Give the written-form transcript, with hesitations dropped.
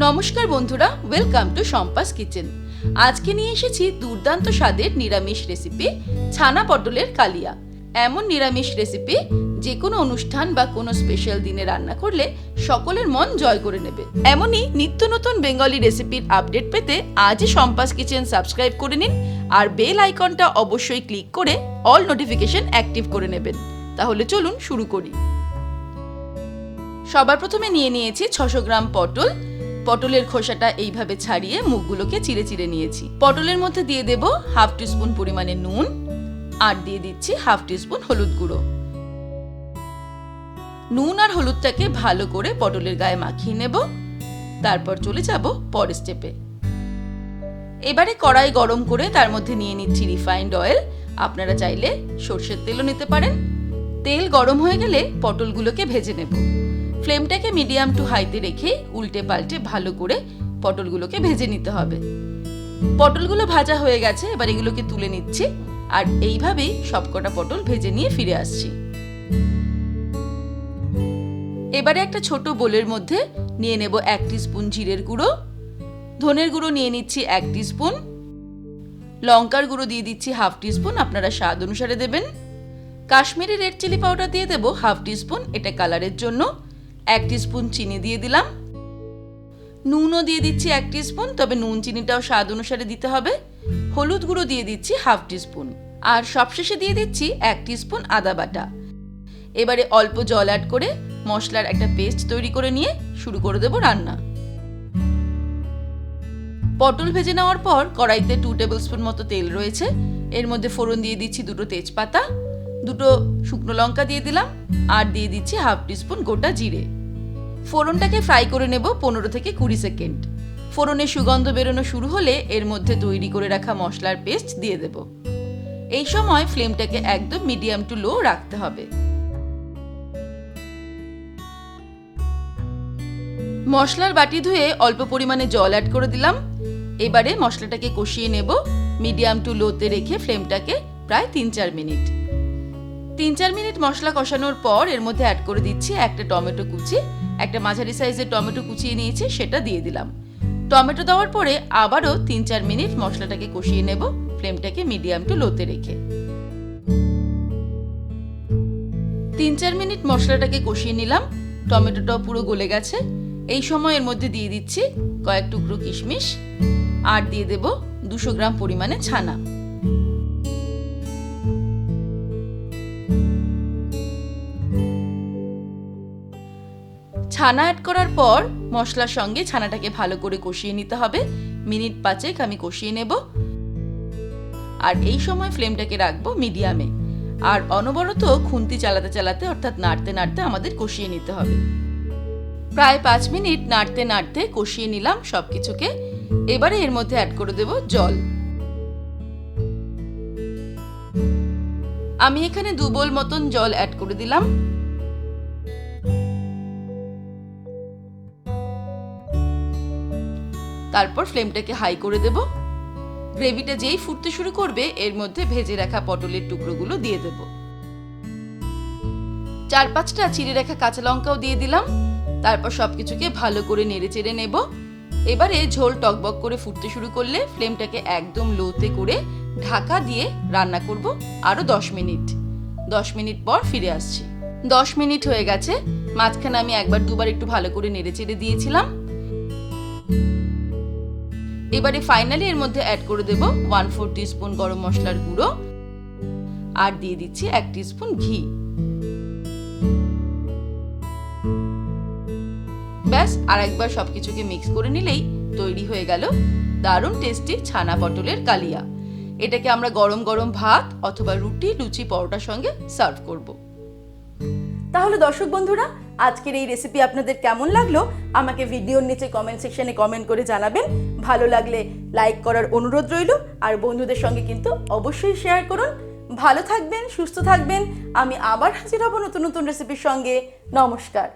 নমস্কার বন্ধুরা, welcome to Shampa's kitchen. আজকে নিয়ে এসেছি দুর্দান্ত স্বাদের নিরামিষ রেসিপি ছানা পটলের কালিয়া। এমন নিরামিষ রেসিপি যে কোনো অনুষ্ঠান বা কোনো স্পেশাল দিনে রান্না করলে সকলের মন জয় করে নেবে। এমনই নিত্য নতুন বেঙ্গলি রেসিপির আপডেট পেতে আজই শম্পাস কিচেন সাবস্ক্রাইব করে নিন আর বেল আইকনটা অবশ্যই ক্লিক করে অল নোটিফিকেশন অ্যাক্টিভ করে নেবেন। তাহলে চলুন শুরু করি। সবার প্রথমে নিয়ে নিয়েছি 600 গ্রাম পটল। পটলের খোসাটা এইভাবে ছাড়িয়ে মুখগুলোকে চিড়ে চিড়ে নিয়েছি। পটলের মধ্যে দিয়ে দেব হাফ টিস্পুন পরিমাণে নুন আর দিয়ে দিচ্ছি হাফ টিস্পুন হলুদ গুঁড়ো। নুন আর হলুদটাকে ভালো করে পটলের গায়ে মাখিয়ে নেব। তারপর চলে যাব পরের স্টেপে। এবারে কড়াই গরম করে তার মধ্যে নিয়ে নিচ্ছি রিফাইন্ড অয়েল। আপনারা চাইলে সরষের তেলও নিতে পারেন। তেল গরম হয়ে গেলে পটলগুলোকে ভেজে নেব। ফ্লেমটাকে মিডিয়াম টু হাইতে রেখে উল্টে পাল্টে ভালো করে পটলগুলোকে ভেজে নিতে হবে। পটলগুলো ভাজা হয়ে গেছে, এবার এগুলোকে তুলে নিচ্ছি আর এইভাবেই সবকটা পটল ভেজে নিয়ে ফিরে আসছি। এবারে একটা ছোট বোলের মধ্যে নিয়ে নেব 1 টিস্পুন জিরের গুঁড়ো, ধনের গুঁড়ো নিয়ে নিচ্ছি 1 টিস্পুন, লঙ্কার গুঁড়ো দিয়ে দিচ্ছি হাফ টিস্পুন, আপনারা স্বাদ অনুসারে দেবেন। কাশ্মীরি রেড চিলি পাউডার দিয়ে দেব হাফ টিস্পুন, এটা কালারের জন্য। 1 টিস্পুন চিনি দিয়ে দিলাম। নুনও দিয়ে দিচ্ছি 1 টিস্পুন, তবে নুন চিনিটাও স্বাদ অনুসারে দিতে হবে। হলুদ গুঁড়ো দিয়ে দিচ্ছি হাফ টিস্পুন আর সবশেষে দিয়ে দিচ্ছি 1 টিস্পুন আদা বাটা। এবারে অল্প জল অ্যাড করে মশলার একটা পেস্ট তৈরি করে নিয়ে শুরু করে দেব রান্না। পটল ভেজে নেওয়ার পর কড়াইতে 2 টেবিলস্পুন মতো তেল রয়েছে। এর মধ্যে ফোড়ন দিয়ে দিচ্ছি 2টো তেজপাতা, 2টো শুকনো লঙ্কা দিয়ে দিলাম আর দিয়ে দিচ্ছি হাফ টিস্পুন গোটা জিরে। ফোড়নটাকে ফ্রাই করে নেব 15 থেকে 20 সেকেন্ড। ফোড়নের সুগন্ধ বেরোনো শুরু হলে এর মধ্যে তৈরি করে রাখা মশলার পেস্ট দিয়ে দেব। এই সময় ফ্লেমটাকে একদম মিডিয়াম টু লো রাখতে হবে। মশলার বাটি ধুয়ে অল্প পরিমাণে জল অ্যাড করে দিলাম। এবারে মশলাটাকে কষিয়ে নেব মিডিয়াম টু লোতে রেখে ফ্লেমটাকে প্রায় 3-4 মিনিট। 3-4 মিনিট মশলা কষানোর পর এর মধ্যে অ্যাড করে দিচ্ছি একটা টমেটো কুচি। একটা মাঝারি সাইজের টমেটো কুচিয়ে নিয়েছি, সেটা দিয়ে দিলাম। টমেটো দেওয়ার পরে আবারও 3-4 মিনিট মশলাটাকে কষিয়ে নেব ফ্লেমটাকে মিডিয়াম টু লোতে রেখে। 3-4 মিনিট মশলাটাকে কষিয়ে নিলাম। টমেটোটাও পুরো গলে গেছে। এই সময় এর মধ্যে দিয়ে দিচ্ছি কয়েক টুকরো কিশমিশ আর দিয়ে দেব 200 গ্রাম পরিমাণে ছানা। ছানা অ্যাড করার পর মশলার সঙ্গে ছানাটাকে ভালো করে কষিয়ে নিতে হবে। মিনিট 5 আমি কষিয়ে নেব আর এই সময় ফ্লেমটাকে রাখবো মিডিয়ামে আর অনবরত খুন্তি চালাতে চালাতে অর্থাৎ নাড়তে নাড়তে আমাদের কষিয়ে নিতে হবে। প্রায় 5 মিনিট নাড়তে নাড়তে কষিয়ে নিলাম সবকিছুকে। এবারে এর মধ্যে অ্যাড করে দেব জল। আমি এখানে 2 বোল মতন জল অ্যাড করে দিলাম। তারপর ফ্লেমটাকে হাই করে দেব। গ্রেভিটা যেই ফুটতে শুরু করবে এর মধ্যে ভেজে রাখা পটলের টুকরোগুলো দিয়ে দেব। 4-5টা চিড়ে রাখা কাঁচা লঙ্কাও দিয়ে দিলাম। তারপর সবকিছুকে ভালো করে নেড়ে চেড়ে নেব। এবারে ঝোল টকবক করে ফুটতে শুরু করলে ফ্লেমটাকে একদম লোতে করে ঢাকা দিয়ে রান্না করব আরো 10 মিনিট। 10 মিনিট পর ফিরে আসছি। 10 মিনিট হয়ে গেছে। মাঝখানে আমি একবার দুবার একটু ভালো করে নেড়ে চেড়ে দিয়েছিলাম। এবারে ফাইনালি এর মধ্যে অ্যাড করে দেব 1/4 টিস্পুন গরম মশলার গুঁড়ো আর দিয়ে দিচ্ছি 1 টিস্পুন ঘি। ব্যাস আর একবার সবকিছুকে মিক্স করে নিলেই তৈরি হয়ে গেল দারুণ টেস্টি ছানা পটলের কালিয়া। এটাকে আমরা গরম গরম ভাত অথবা রুটি, লুচি, পরোটার সঙ্গে সার্ভ করব। তাহলে দর্শক বন্ধুরা, আজকের এই রেসিপি আপনাদের কেমন লাগলো আমাকে ভিডিওর নিচে কমেন্ট সেকশনে কমেন্ট করে জানাবেন। ভালো লাগলে লাইক করার অনুরোধ রইল আর বন্ধুদের সঙ্গে কিন্তু অবশ্যই শেয়ার করুন। ভালো থাকবেন, সুস্থ থাকবেন। আমি আবার হাজির হব নতুন নতুন রেসিপির সঙ্গে। নমস্কার।